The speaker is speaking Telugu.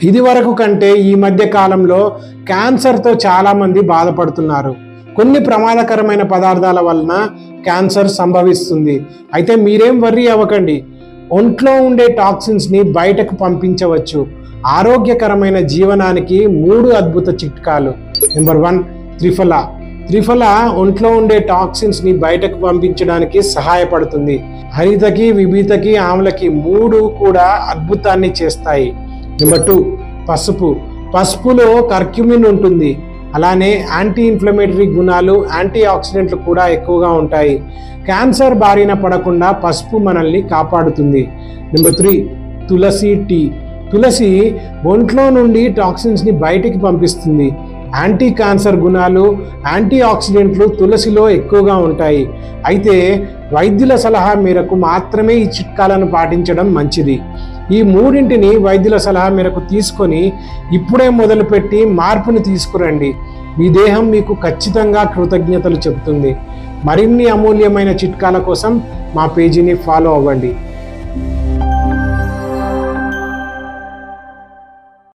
ఇది వరకు కంటే ఈ మధ్య కాలంలో క్యాన్సర్తో చాలామంది బాధపడుతున్నారు. కొన్ని ప్రమాదకరమైన పదార్థాల వలన క్యాన్సర్ సంభవిస్తుంది. అయితే మీరేం వర్రీ అవ్వకండి. ఒంట్లో ఉండే టాక్సిన్స్ని బయటకు పంపించవచ్చు. ఆరోగ్యకరమైన జీవనానికి 3 అద్భుత చిట్కాలు. నెంబర్ 1, త్రిఫల. త్రిఫల ఒంట్లో ఉండే టాక్సిన్స్ని బయటకు పంపించడానికి సహాయపడుతుంది. హరితకి, విభీతకి, ఆమ్లకి 3 కూడా అద్భుతాన్ని చేస్తాయి. నెంబర్ 2, పసుపు. పసుపులో కర్క్యూమిన్ ఉంటుంది. అలానే యాంటీ ఇన్ఫ్లమేటరీ గుణాలు, యాంటీ ఆక్సిడెంట్లు కూడా ఎక్కువగా ఉంటాయి. క్యాన్సర్ బారిన పడకుండా పసుపు మనల్ని కాపాడుతుంది. నెంబర్ 3, తులసి టీ. తులసి ఒంట్లో నుండి టాక్సిన్స్ని బయటికి పంపిస్తుంది. యాంటీ క్యాన్సర్ గుణాలు, యాంటీ ఆక్సిడెంట్లు తులసిలో ఎక్కువగా ఉంటాయి. అయితే వైద్యుల సలహా మేరకు మాత్రమే ఈ చిట్కాలను పాటించడం మంచిది. ఈ 3ంటిని వైద్యుల సలహా మేరకు తీసుకొని ఇప్పుడే మొదలుపెట్టి మార్పుని తీసుకురండి. మీ దేహం మీకు ఖచ్చితంగా కృతజ్ఞతలు చెబుతుంది. మరిన్ని అమూల్యమైన చిట్కాల కోసం మా పేజీని ఫాలో అవ్వండి.